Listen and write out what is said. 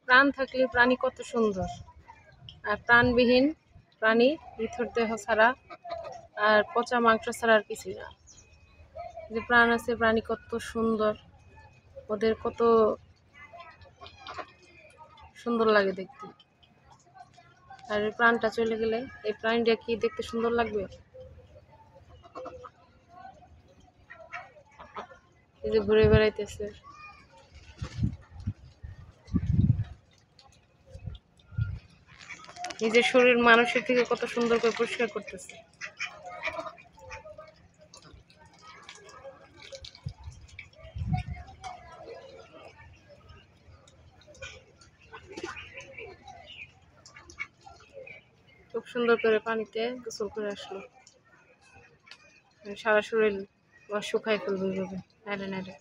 প্রাণ থাকলে প্রাণী কত সুন্দর, আর প্রাণবিহীন প্রাণী ইথর দেহ ছাড়া আর পচা মাংস ছাড়া আর কিছুই না। যে প্রাণ আছে প্রাণী কত সুন্দর, ওদের কত সুন্দর লাগে দেখতে। আর এই প্রাণটা চলে গেলে এই প্রাণীটা কি দেখতে সুন্দর লাগবে? এই যে ঘুরে বেড়াইতেছে, নিজের শরীর মানুষের থেকে কত সুন্দর করে পরিষ্কার করতেছে। খুব সুন্দর করে পানিতে গোসল করে আসলো, সারা শরীর শুকায় ফেলবে এইভাবে নেড়ে নেড়ে।